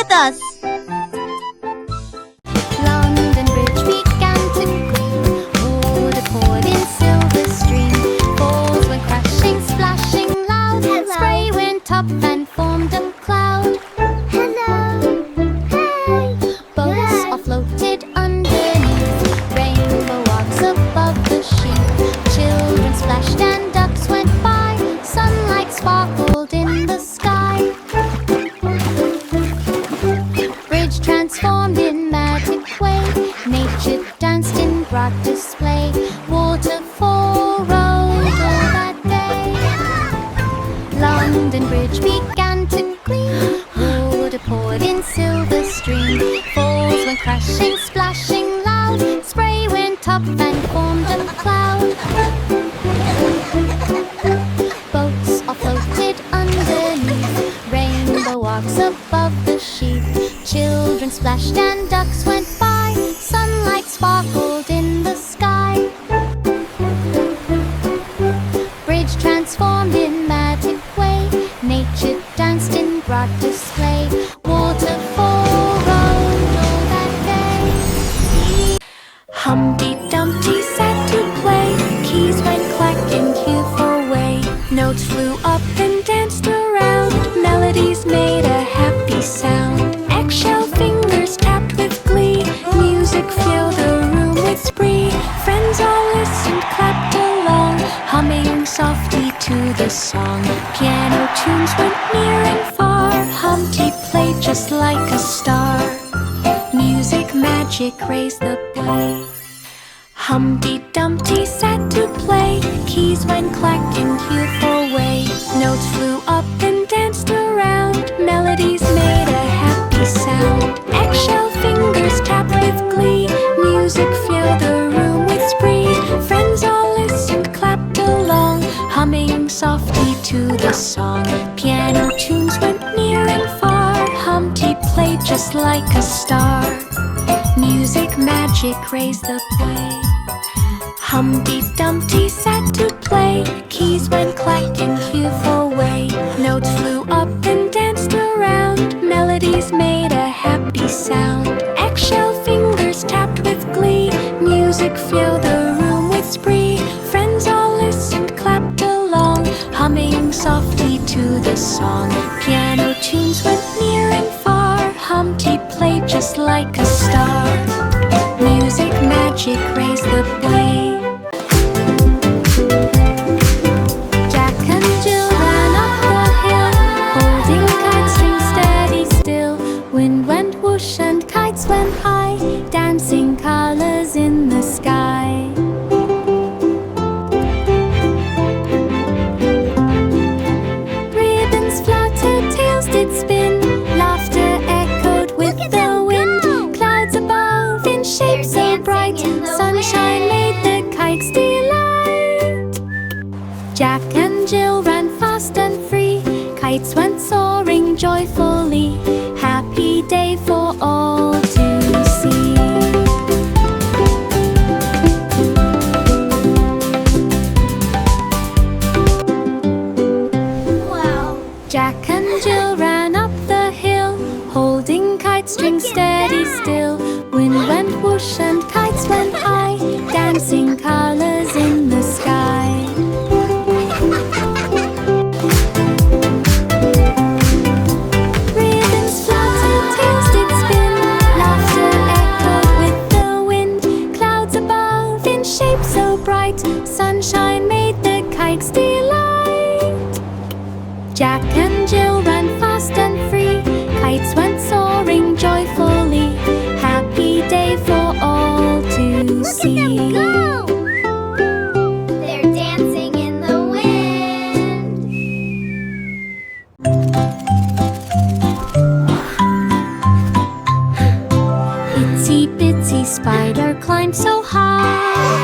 with us. London Bridge began to gleam, water poured in silver stream. Falls went crashing, splashing loud. Spray went up and formed a cloud. Hello. Hey. Boats all floated underneath, rainbow arcs above the sheet. Children splashed and ducks went by, sunlight sparkled in the sky. Bridge transformed in magic way, nature danced in broad display. Waterfall rode all that day. London Bridge began to gleam, water poured in silver stream. Falls went crashing, splashing loud. Spray went up and formed a cloud. Boats all floated underneath, rainbow arcs above the sheet. Children splashed and ducks went by, sunlight sparkled in the sky. Bridge transformed in magic way, nature danced in broad display. Waterfall rode all that day. Humpty Dumpty sat to play, keys went clacking here for way. Notes flew up and danced around, melodies made a happy sound. Eggshell fingers tapped with glee, music filled the room with spree. Friends all listened, clapped along, humming softly to the song. Piano tunes went near and far, Humpty played just like a star. Music magic raised the play. Humpty Dumpty sat to play, keys went clacking here for way. Notes flew up and danced around, melodies made a happy sound. Eggshell fingers tapped with glee, music filled the room with spree. Friends all listened, clapped along, humming softly to the song. Piano tunes went near and far, Humpty played just like a star. Music magic raised the play. Humpty Dumpty sat to play, keys went clacking here for way. Notes flew up and danced around, melodies made a happy sound. Eggshell fingers tapped with glee, music filled the room with spree. Friends all listened, clapped along, humming softly to the song. Piano tunes went near and far, Humpty played just like a star. Music magic raised the play. Jack and Jill ran up the hill, holding kites, strings steady still. Wind went whoosh and kites went high, dancing colors in the sky. Ribbons fluttered, tails did spin, laughter echoed with the wind. Clouds above in shapes so bright, sunshine made the kites delight. Jack and Jill ran fast and free, kites went soaring joyfully. Happy day for all to see. Wow. Jack and Jill ran up the hill, holding kite strings steady still. Wind went whoosh and kites went high, dancing colors in the sky. Ribbons fluttered, tails did spin, laughter echoed with the wind. Clouds above in shape so bright, sunshine made the kites delight. Jack and Jill ran fast and free, kites went soaring joyfully. Happy day for all to see. Go! They're dancing in the wind. Itsy bitsy spider climbed so high,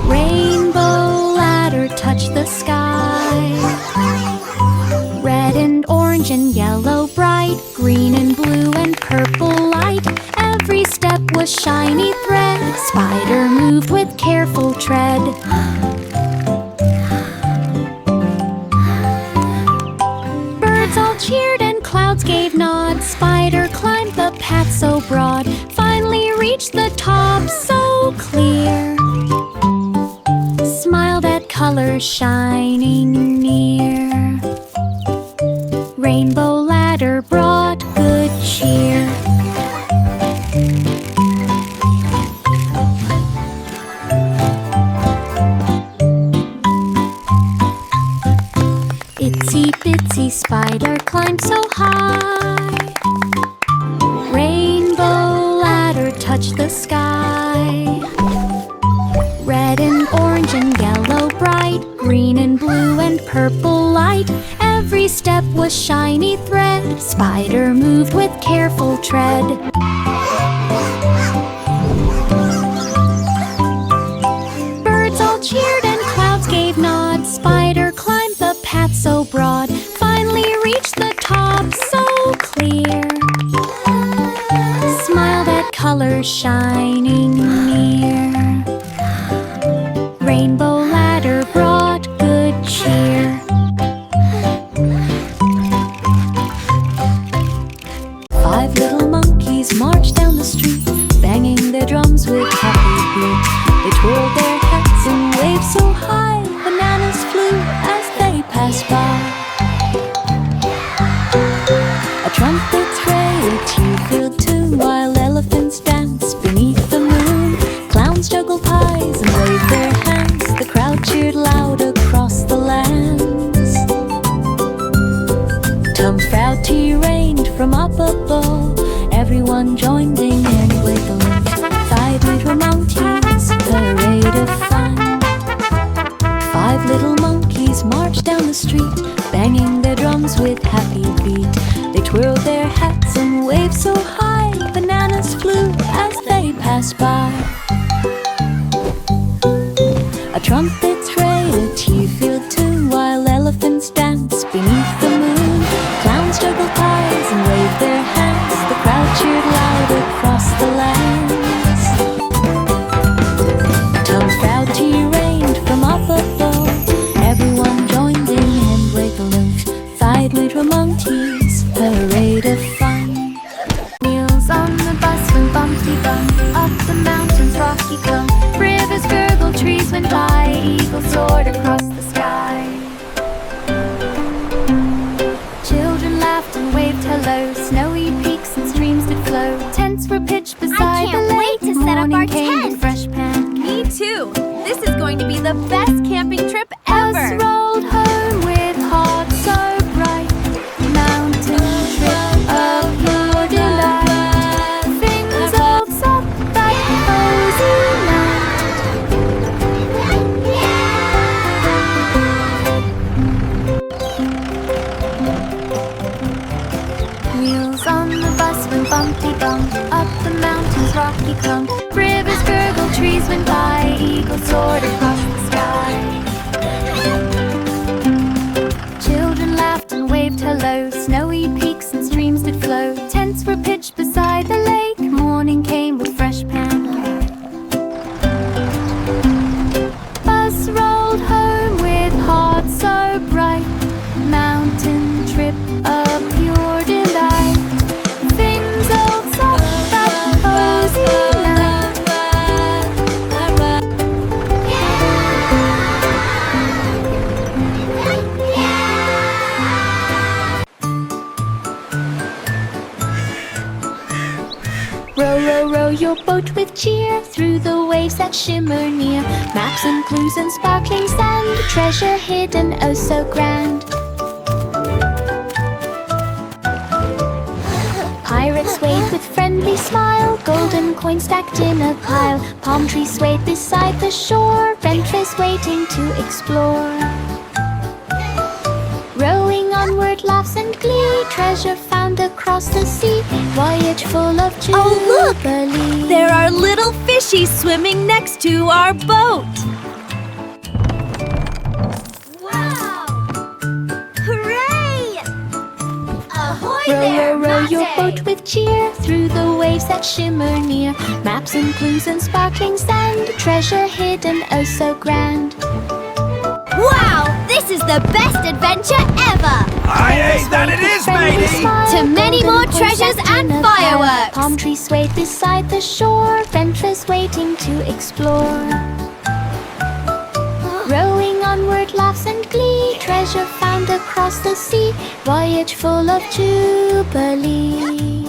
rainbow ladder touched the sky. Red and orange and yellow bright, green and blue and purple light. Every step was shiny thread, spider moved with careful tread. Birds all cheered and clouds Clouds gave nods, spider climbed the path so broad, finally reached the top so clear. Smiled at colors shining near. Rainbow ladder brought good cheer. Itsy bitsy spider climbed so high. Rainbow ladder touched the sky. Red and orange and yellow bright, green and blue and purple light. Every step was shiny thread. Spider moved with careful tread. Birds all cheered and clouds gave nods. Spider climbed the path so broad, finally reached the top so clear. Smiled at colors shining near. Rainbow ladder brought good cheer. 5 little monkeys marched down the street, banging their drums with happy beat. They twirled their hats and waved so high, bananas flew as they passed by. A trumpet's ray, a tea-filled tune, while elephants dance beneath the moon. Clowns juggled pies and waved their hands. The crowd cheered loud across the lands. Tumfrauti rained from up above. Everyone joined in and wiggled. 5 little monkeys, parade of fun. 5 little monkeys marched down the street, banging their drums with happy beat. They twirled their hats and waved so high, bananas flew as they passed by. A trumpet's ray, a tea-filled tune, while elephants dance beneath the moon. Clowns juggled pies and waved their hands. The crowd cheered loud across the lands. Tumfrauti rained from up above. Everyone joined in and wiggled. 5 little monkeys, parade of fun. Wheels on the bus went bumpty bump. Up the mountains rocky clump. Rivers gurgled, trees went by. Eagles soared across the sky. Children laughed and waved hello. Snowy peaks and streams did flow. Tents were pitched beside the lake. I can't wait to set up our Morning came with tent. fresh pancakes. Me too! This is going to be the best camping trip Bus ever! rolled home with hearts so bright. Mountain trip of your delight. Things all soft that cozy night. Wheels on the bus went bumpty bump. Up the mountains rocky clump. Rivers gurgled, trees went by. Eagles soared across the sky. Children laughed and waved hello. Snowy peaks and streams did flow. Tents were pitched beside the lake. Morning came with fresh pancakes. Bus rolled home with hearts so bright. Mountain trip of pure delight. Things old soft that cozy night. Row, row, row your boat with cheer through the waves that shimmer near. Maps and clues and sparkling sand, treasure hidden oh so grand. Pirates waved with friendly smile, golden coins stacked in a pile. Palm trees swayed beside the shore, venturers waiting to explore. Rowing onward, laughs and glee, treasure found across the sea. Voyage full of jubilee. Oh, look! There are little fishies swimming next to our boat! Wow! Hooray! Ahoy Row, there, row, row your Mate! boat with cheer through the waves that shimmer near. Maps and clues and sparkling sand, treasure hidden oh so grand. Wow! This is the best adventure ever! Aye, aye, swayed that with it is, friendly matey! smile. To many Golden more horse treasures sat and in a pile. fireworks. Palm trees swayed beside the shore, venturers waiting to explore. Rowing onward, laughs and glee, treasure found across the sea, voyage full of jubilee.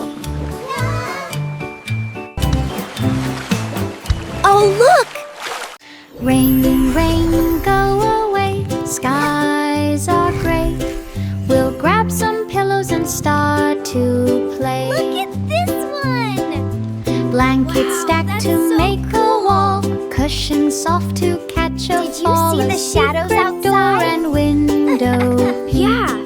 Oh, look! Rain, rain, go away, skies are gray. We'll grab some pillows and start to play. Look at this one! Blankets Wow, stacked that's to so make a wall, cushions soft to catch a Did you fall. see A the shadows secret door outside? and window. Yeah,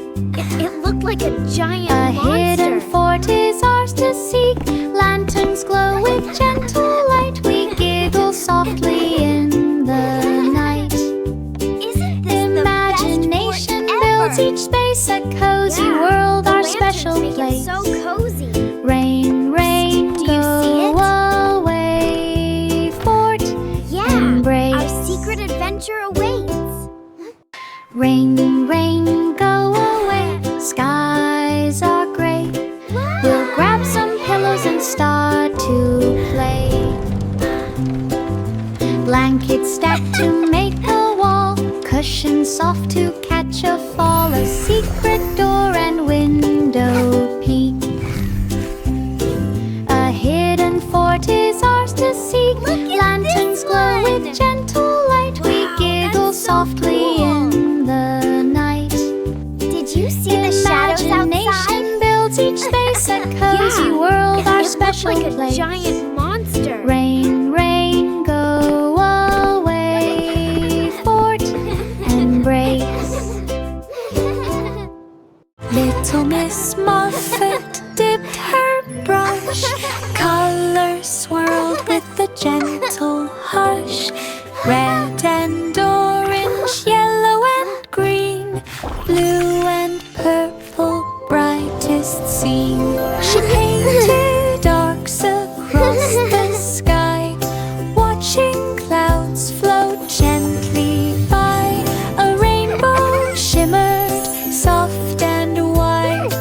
it looked like a giant A monster. hidden fort is ours to seek. Lanterns glow with gentle light. We giggle softly in the night. Isn't this Imagination the best fort builds ever? each space a cozy Yeah, world, the our lanterns special make it place. so cozy. Rain, rain, Do you see it? go away, fort Yeah, embrace. our secret adventure awaits. Rain, rain, go away, skies are gray. We'll grab some pillows and start to play. Blankets stacked to make a wall, cushions soft to catch a fall. A secret door and window peek. A hidden fort is ours to seek. Look at Lanterns this glow one. with gentle light. Wow, We giggle that's so softly cool. in the night. Did you see the shadows Imagination outside? builds each space a cozy Yeah, world, our it looked special like a place. giant monster. Rain, rain, go away, fort embrace. Little Miss Muffet dipped her brush, colors swirled with a gentle hush. Red and orange, yellow and green, blue and purple, brightest seen. She painted arcs across the sky, watching clouds float gently by. A rainbow shimmered soft and wide,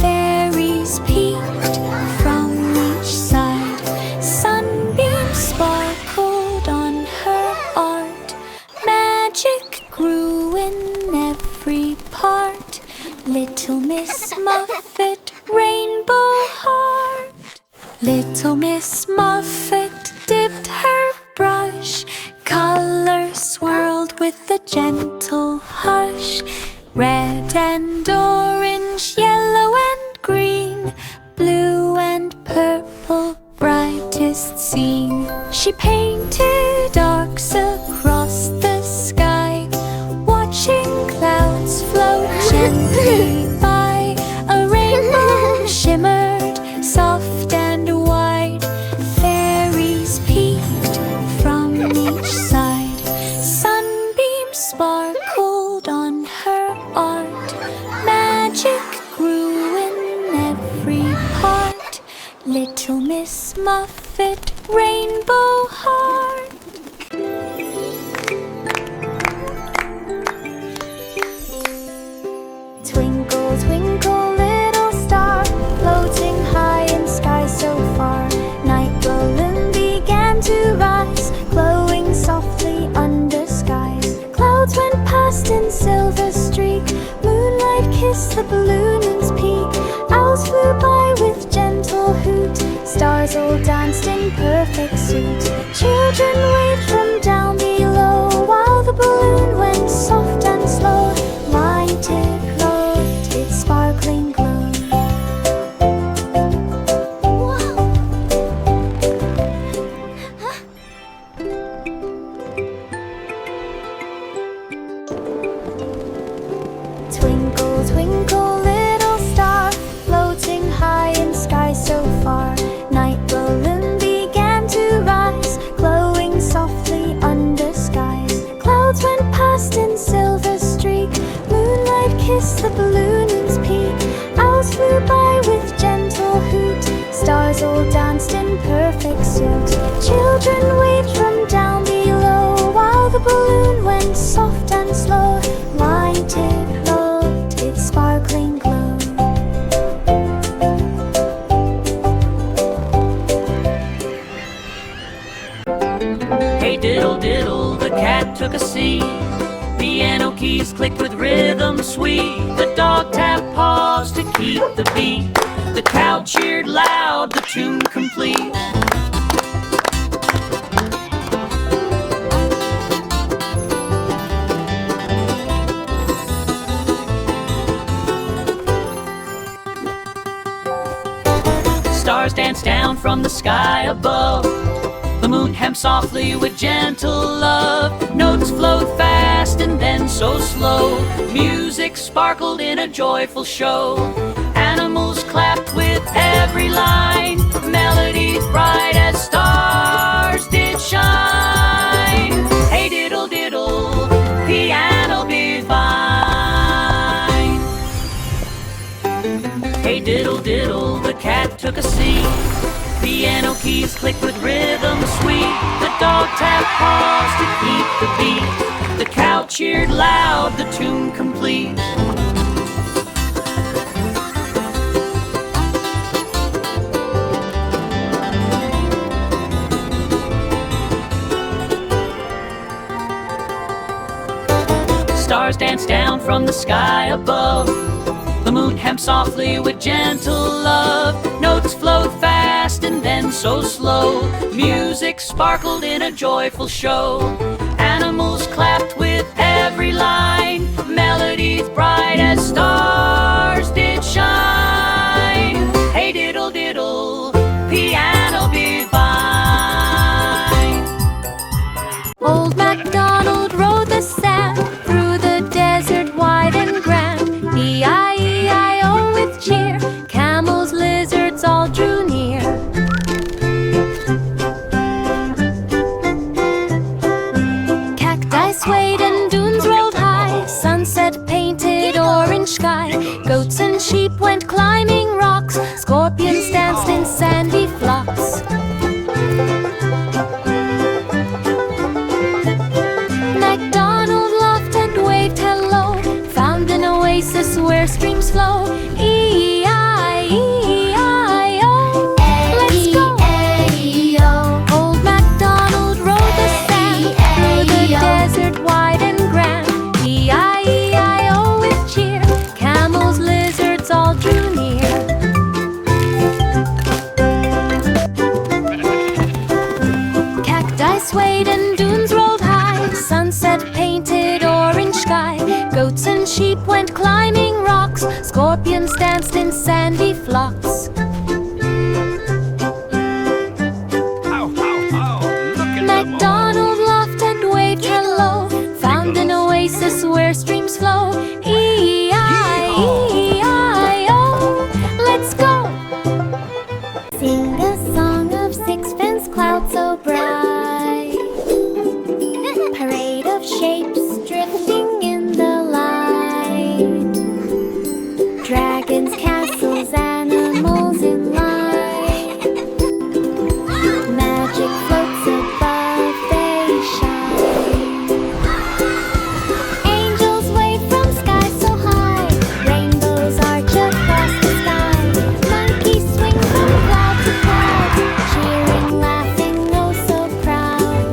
fairies peeked from each side. Sunbeams sparkled on her art, magic grew in every part. Little Miss Muffet, rainbow heart. Little Miss Muffet dipped her brush, colors swirled with a gentle hush. Red and orange, yellow and green, blue and purple, brightest seen. She painted arcs across the sky, watching clouds float gently by. A rainbow shimmered soft and wide, fairies peeked from each side. Sunbeams sparkled on her art, magic grew in every part. Little Miss Muffet, rainbow heart. Twinkle, twinkle, little star, floating high in sky so far. Night balloon began to rise, glowing softly under skies. Clouds went past in silver streak, moonlight kissed the balloon and peak. Owls flew by with gentle hoot, stars all danced in perfect suit. Children waved from down below, while the balloon went soft and slow. Lighted, glowed, its sparkling glow. Twinkle, twinkle, little star, floating high in sky so far. Night balloon began to rise, glowing softly under skies. Clouds went past in silver streak, moonlight kissed the balloon's peak. Owls flew by with gentle hoot, stars all danced in perfect suit. Children waved from down below, while the balloon went soft and slow. Lighted, glowed, its sparkling glow. click with rhythm sweet. The dog tapped paws to keep the beat. The cow cheered loud, the tune complete. Stars dance down from the sky above. The moon hemmed softly with gentle love. Notes flowed fast and then so slow. Music sparkled in a joyful show. Animals clapped with every line. Melodies bright as stars did shine. Hey diddle diddle, piano be fine. Hey diddle diddle, the cat took a seat. Piano keys click with rhythm sweet. The dog tapped paws to keep the beat. The cow cheered loud, the tune complete. Stars dance down from the sky above. The moon hemmed softly with gentle love. Notes flowed fast and then so slow. Music sparkled in a joyful show. Animals clapped with every line. Melodies bright as stars did shine. Hey diddle diddle, piano be fine. Old MacDonald rode the sand through the desert wide and grand. E-I-E-I-O with cheer, camels, lizards all drew near. Cacti swayed and dunes rolled high, sunset painted orange sky. Goats and sheep went climbing rocks, scorpions danced in sandy flocks. MacDonald laughed and waved hello, found an oasis where streams flow. E-I-E-I-O, let's go! Old MacDonald rode the sand through the desert wide and grand. E-I-E-I-O with cheer, camels, lizards all drew near. Cacti swayed and dunes rolled high, sunset painted orange sky. Goats and sheep went climbing rocks, scorpions danced in sandy flocks. MacDonald laughed and waved hello, found an oasis where streams flow. E-I-E-I-O, let's go! Sing a song of sixpence clouds so bright. Parade of shapes drifting in the light. Dragons, castles, animals in light. Magic floats above, they shine. Angels wave from sky so high. Rainbows arch across the sky. Monkeys swing from cloud to cloud, cheering, laughing, oh so proud.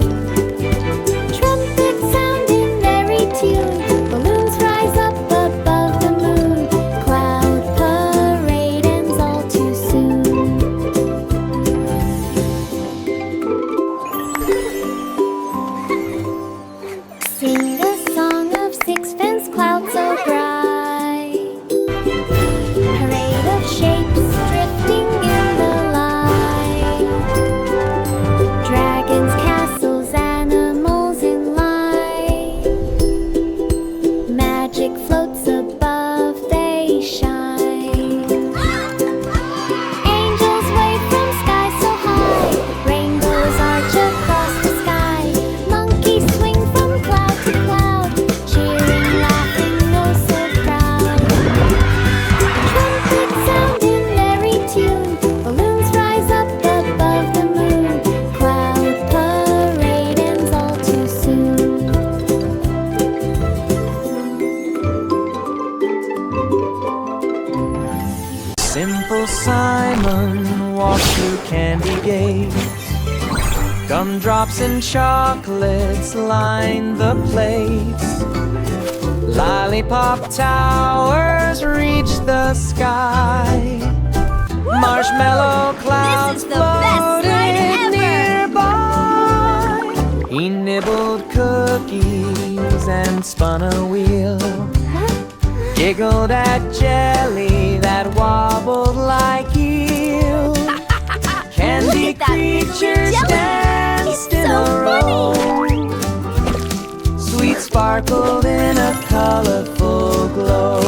Trumpets sound in merry tune. Balloons rise up above the moon. Cloud parade ends all too soon. Sing a song of sixpence clouds so bright. Parade of shapes drifting in the light. Dragons, castles, animals in light. Magic floats above, they shine. Angels wave from sky so high. Rainbows arch across the sky. Monkeys swing from cloud to cloud, cheering, laughing, oh so proud. Trumpets sound in merry tune. Balloons rise up above the moon. Cloud parade ends all too soon. Simple Simon walked through candy gates. Gumdrops and chocolates lined the plates. Lollipop towers reach the sky. Marshmallow clouds This is the best ride floated ever. nearby. He nibbled cookies and spun a wheel. Giggled at jelly that wobbled like eel. Candy Look at that creatures jelly. danced It's in so a row. Sweet sparkled in a colorful glow.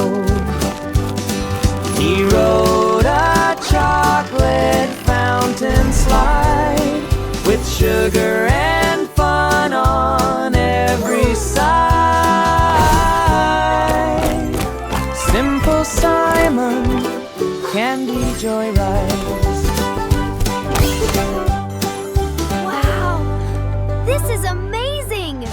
He rode a chocolate fountain slide with sugar and fun on every side. Simple Simon, candy joyrides. Wow! This is amazing!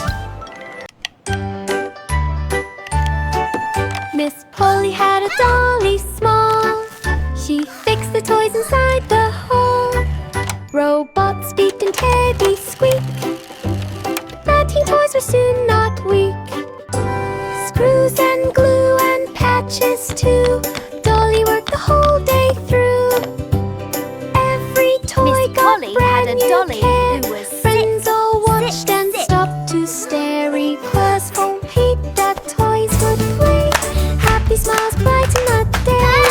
Miss Polly had a dolly small. She fixed the toys inside the hall. Robots beeped and teddies squeaked. But teen toys were soon not weak. Screws and glue and patches too. Dolly worked the whole day through. Every toy Miss got Polly brand had a new dolly care. who was Friends sick, all watched sick, and sick. stopped to stare. Requests for Pete that toys would play. Happy smiles brighten the day.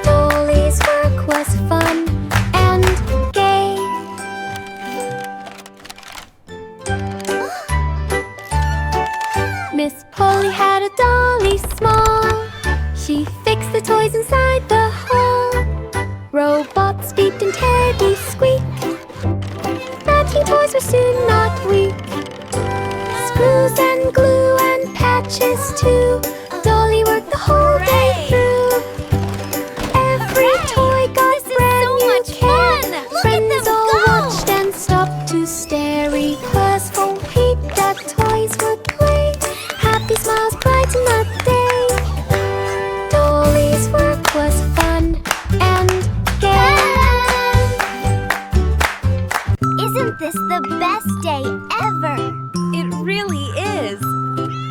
Dolly's work was fun and gay. Miss Polly had a dolly small. She fixed the toys inside the hall. Robots beeped and teddies squeaked. But teen toys were soon not weak. Screws and glue and patches too. Dolly worked the whole day through. Every toy got brand so new much care. fun. Look at Friends them all go. watched and stopped to stare. Requests for Pete that toys would play. Happy smiles brighten the day. Dolly's work was fun and gay. Isn't this the best day ever? It really is.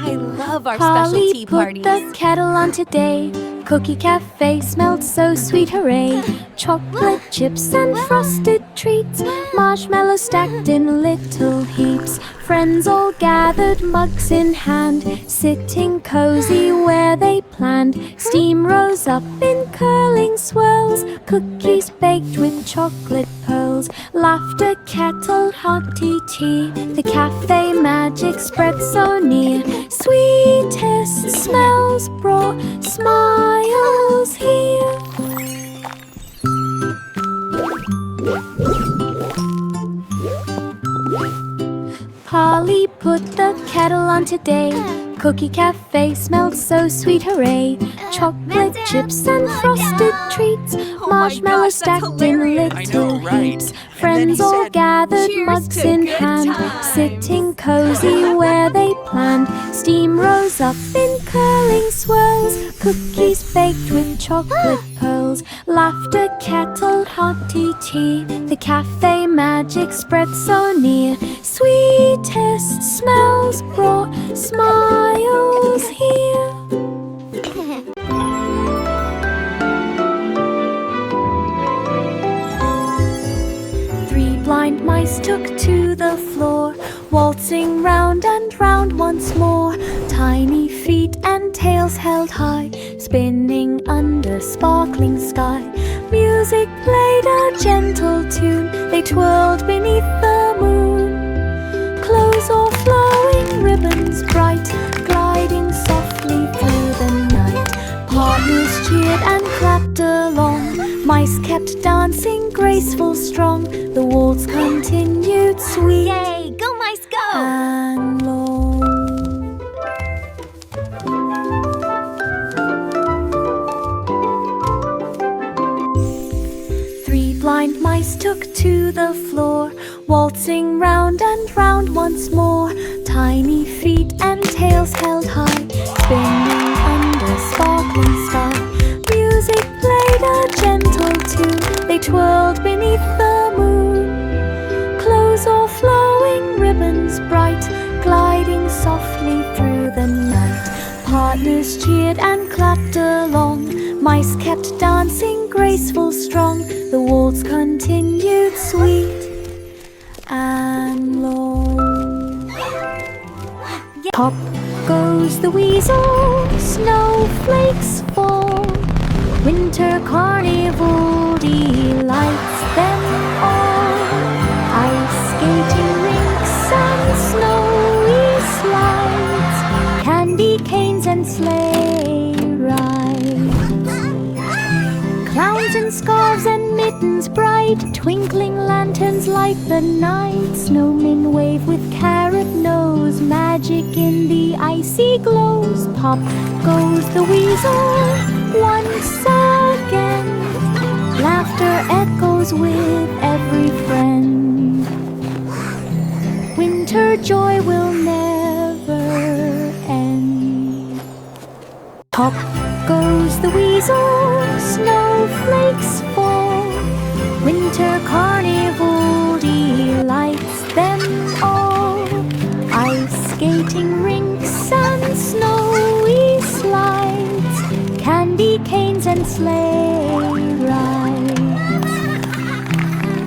I love our Polly specialty put parties. the kettle on today. Cookie cafe smelled so sweet, hooray. Chocolate chips and frosted treats. Marshmallows stacked in little heaps. Friends all gathered, mugs in hand, sitting cozy where they planned. Steam rose up in curling swirls. Cookies baked with chocolate pearls. Laughter kettled hearty tea. The cafe magic spread so near. Sweetest smells brought smiles here. Polly put the kettle on today. Cookie cafe smelled so sweet, hooray. Chocolate chips and frosted treats. Marshmallows gosh, that's stacked in hilarious. little I know, right? heaps. And then Friends he all said, gathered, "Cheers mugs to in good hand, times." sitting cozy where they planned. Steam rose up in curling swirls. Cookies baked with chocolate pearls. Laughter kettled hearty tea. The cafe magic spread so near. Sweetest smells brought smiles here. Three blind mice took to the floor, waltzing round and round once more. Tiny feet and tails held high, spinning under sparkling sky. Music played a gentle tune, they twirled beneath the moon. Clothes all flowing, ribbons bright, gliding softly through the night. Partners cheered and clapped along, mice kept dancing graceful, strong. The waltz continued sweet Yay! Go mice go! and long. Three blind mice took to the floor, waltzing round and round once more. Tiny feet and tails held high, spinning under sparkling sky. Music played a gentle tune, they twirled beneath the moon. Clothes all flowing, ribbons bright, gliding softly through the night. Cats cheered and clapped along. Mice kept dancing graceful, strong. The waltz continued sweet and long. Pop goes the weasel, snowflakes fall. Winter carnival delights them all. Ice skating rinks and snowy slides, candy canes and sleigh rides. Clowns in scarves and mittens bright, twinkling lanterns light the night. Snowmen wave with carrot nose, magic in the icy glows. Pop goes the weasel once again. Laughter echoes with every friend. Winter joy will never end. Pop goes the weasel, snowflakes fall. Winter carnival delights them all. Ice skating rinks and snowy slides, candy canes and sleigh rides.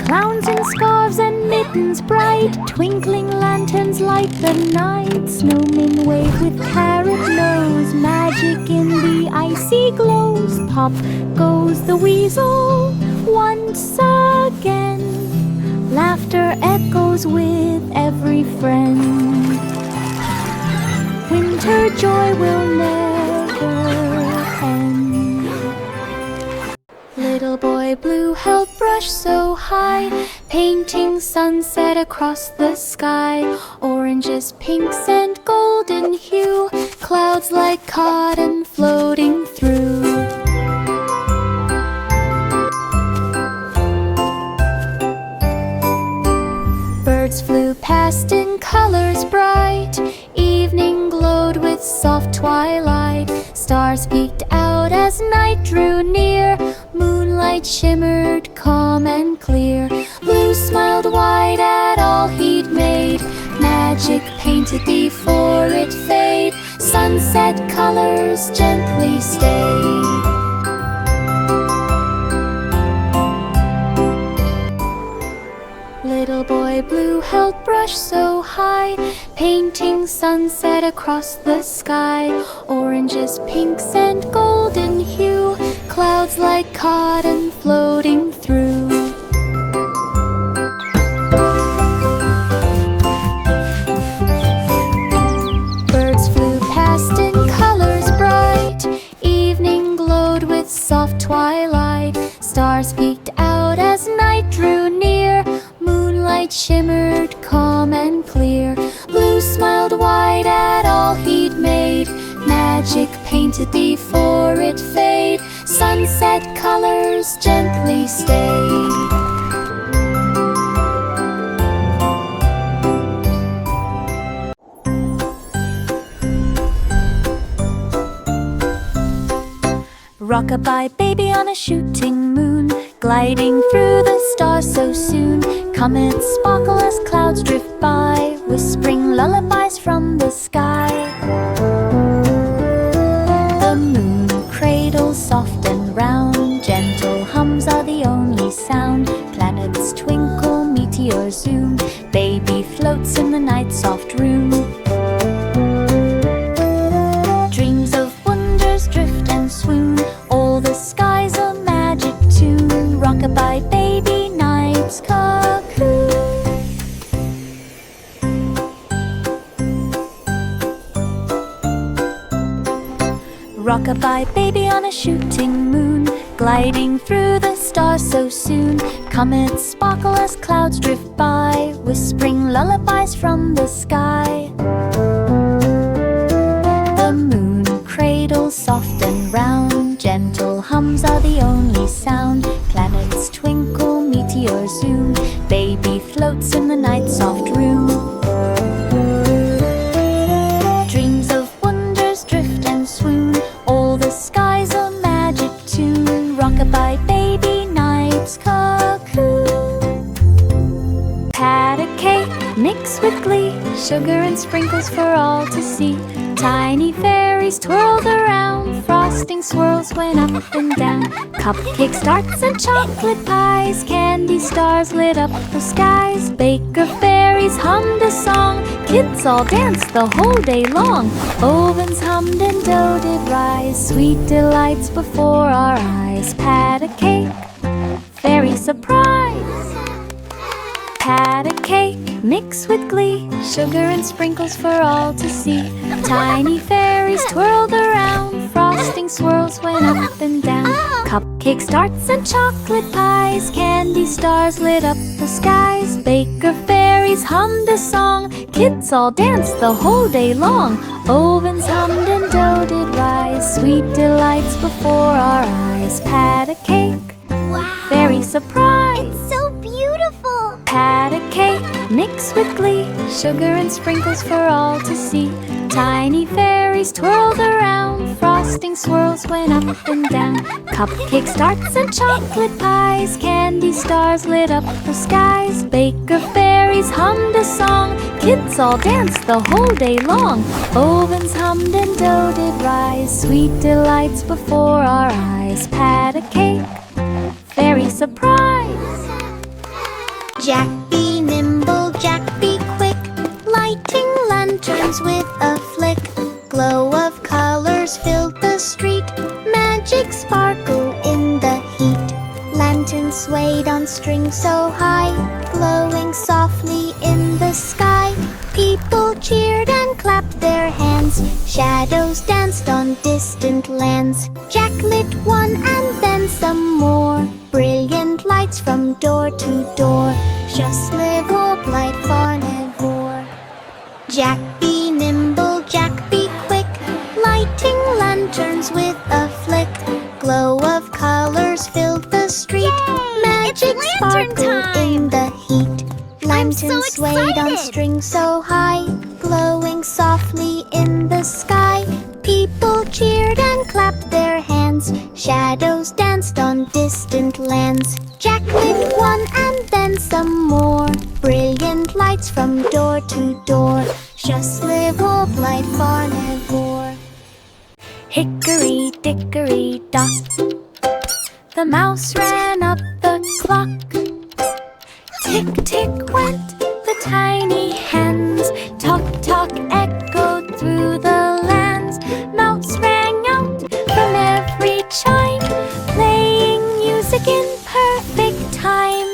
Clowns in scarves and mittens bright, twinkling lanterns light the night. Snowmen wave with carrot nose, magic in the icy glows. Pop goes the weasel once again. Laughter echoes with every friend. Winter joy will never end. Little boy blue held brush so high, painting sunset across the sky. Oranges, pinks, and golden hue, clouds like cotton floating through. Birds flew past in colors bright, evening glowed with soft twilight. Stars peeked out as night drew near, moonlight shimmered calm and clear. Blue smiled wide at all he'd made, magic painted before it fade. Sunset colors gently stayed. Little boy blue held brush so high, painting sunset across the sky. Oranges, pinks, and golden hue, clouds like cotton floating through. Birds flew past in colors bright, evening glowed with soft twilight. Stars peeked out as night drew near, moonlight shimmered calm and clear. Blue smiled wide at all he'd made, magic painted before it fade. Sunset colors gently stayed. Rock-a-bye baby on a shooting moon, gliding through the stars so soon. Comets sparkle as clouds drift by, whispering lullabies from the sky. The moon cradles soft and round, gentle hums are the only sound. Planets twinkle, meteors zoom, baby floats in the night's soft room. Dreams of wonders drift and swoon, all the sky's a magic tune. Rock-a-bye baby, night's cocoon. Rock-a-bye baby on a shooting moon, gliding through the stars so soon. Comets sparkle as clouds drift by, whispering lullabies from the sky. The moon cradles soft and round, gentle hums are the only sound. Planets twinkle, meteors zoom, baby floats in the night's soft room. Dreams of wonders drift and swoon, all the sky's a magic tune. Rock-a-bye baby, night's cocoon. Pat a cake, mix with glee, sugar and sprinkles for all to see. Tiny fairies twirled around, frosting swirls went up and down. Cupcake tarts and chocolate pies, candy stars lit up the skies. Baker fairies hummed a song, kids all danced the whole day long. Ovens hummed and dough did rise, sweet delights before our eyes. Pat a cake, fairy surprise. Pat a cake, mix with glee, sugar and sprinkles for all to see. Tiny fairies twirled around, frosting swirls went up and down. Cupcakes, tarts and chocolate pies, candy stars lit up the skies. Baker fairies hummed a song, kids all danced the whole day long. Ovens hummed and dough did rise, sweet delights before our eyes. Pat a cake, fairy surprise. It's so beautiful. Pat a cake, mix with glee, sugar and sprinkles for all to see. Tiny fairies twirled around, frosting swirls went up and down. Cupcakes, tarts and chocolate pies, candy stars lit up the skies. Baker fairies hummed a song, kids all danced the whole day long. Ovens hummed and dough did rise, sweet delights before our eyes. Pat a cake, fairy surprise. Jack be nimble, Jack be quick, lighting lanterns with a flick. Glow of colors filled the street, magic sparkle in the heat. Lanterns swayed on strings so high, glowing softly in the sky. People cheered and clapped their hands, shadows danced on distant lands. Jack lit one and then some more, brilliant lights from door to door. Just live hope light carnivore. Jack be nimble, Jack be quick, lighting lanterns with a flick. Glow of colors filled the street, magic It's lantern sparkle time! in the heat. I'm so Lanterns swayed on excited! strings so high, glowing softly in the sky. People cheered and clapped their hands, shadows danced on distant lands. Jack lit one and then some more, brilliant lights from door to door. Just live hope light carnivore. Hickory dickory dock, the mouse ran up the clock. Tick tick went the tiny hands, talk talk echoed through the lands. Mouse rang out from every chime, playing music in perfect time.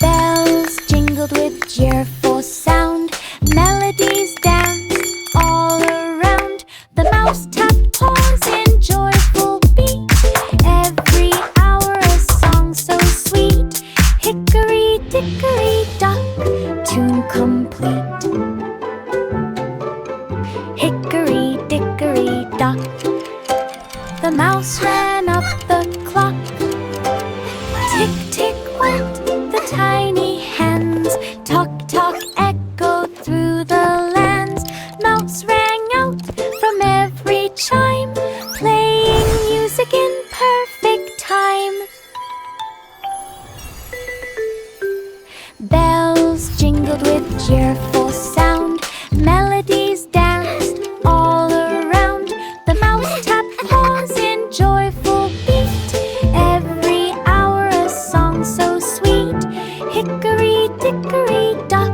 Bells jingled with cheerful sound, melodies danced all around. The mouse tapped paws in joyful beat, every hour a song so sweet. Hickory dickory dock, tune complete. Hickory dickory dock, the mouse ran up the clock. Tick tick went the tiny hands, talk talk echoed through the lands. Mouse rang out from every chime, playing music in perfect time. Bells jingled with cheerful sound, melodies danced all around. The mouse tapped paws in joyful beat, every hour a song so sweet. Hickory dickory dock,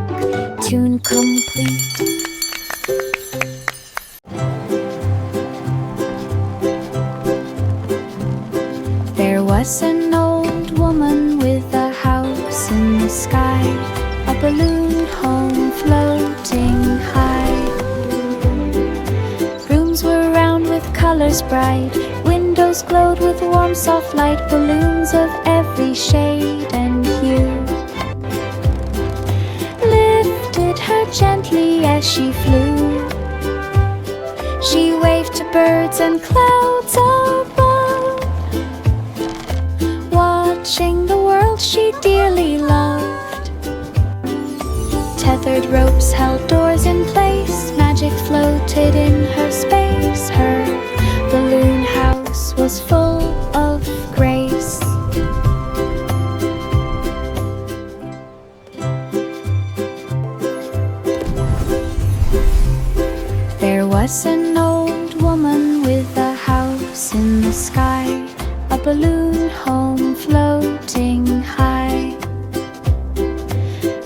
tune complete. There was an old woman with a house in the sky, a balloon home floating high. Rooms were round with colors bright, windows glowed with warm soft light. Balloons of every shade and hue lifted her gently as she flew. She waved to birds and clouds above, watching the world she dearly loved. Tethered ropes held doors in place, magic floated in her space. Her balloon house was full of grace. sky, a balloon home floating high.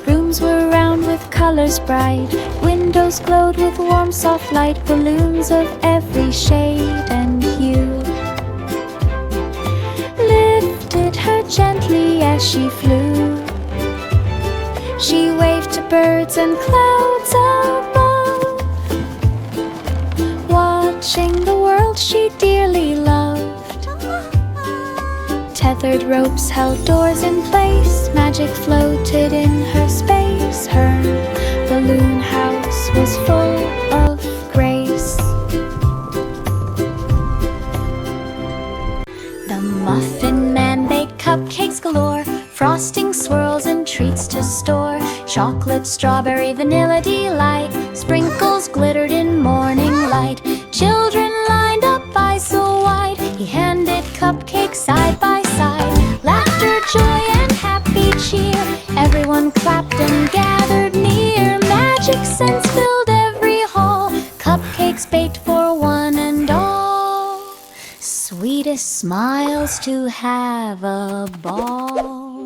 Rooms were round with colors bright, windows glowed with warm soft light, balloons of every shade and hue lifted her gently as she flew. She waved to birds and clouds above, watching the world she dearly loved. Tethered ropes held doors in place, magic floated in her space. Her balloon house was full of grace. The Muffin Man baked cupcakes galore, frosting, swirls, and treats to store. Chocolate, strawberry, vanilla delight, sprinkles glittered in morning light. Children lined up by so wide, he handed cupcakes side by side. Laughter, joy, and happy cheer, everyone clapped and gathered near. Magic scents filled every hall, cupcakes baked for one and all. Sweetest smiles to have a ball.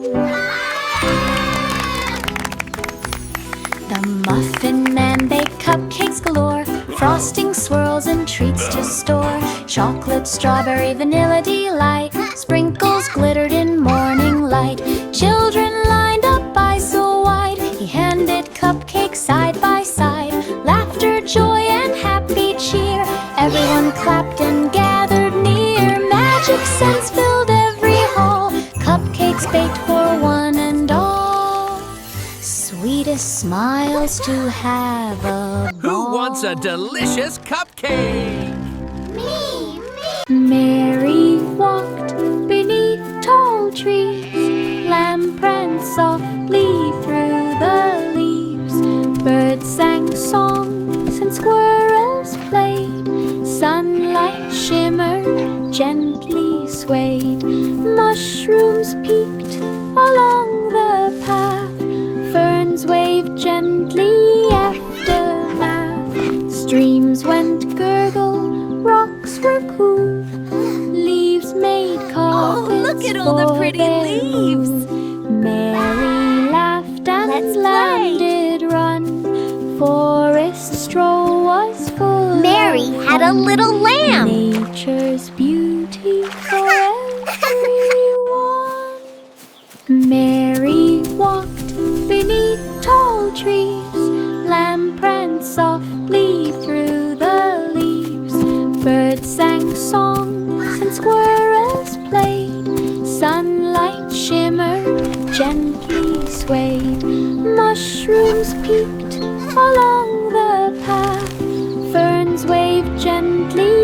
The Muffin Man baked cupcakes galore, frosting, swirls, and treats to store. Chocolate, strawberry, vanilla delight, sprinkles glittered in morning light. Children lined up by so wide, he handed cupcakes side by side. Laughter, joy, and happy cheer, everyone clapped and gathered near. Magic scents filled every hall, cupcakes baked for one and all. Sweetest smiles to have a ball. Who wants a delicious cupcake? Mary walked beneath tall trees, lamb pranced softly through the leaves. Birds sang songs and squirrels played, sunlight shimmered, gently swayed. Mushrooms peeked along the path, ferns waved gently aftermath. Streams went gurgle, rocks were cool, leaves made carpets. Oh, look at all the pretty for their leaves. room. Mary laughed and Let's lamb play. did run, forest stroll was full Mary of had a fun. little lamb. Nature's beauty for everyone. Mary walked beneath tall trees, lamb pranced softly through the leaves. Birds sang songs and squirrels played, sunlight shimmered, gently swayed. Mushrooms peeked along the path, ferns waved gently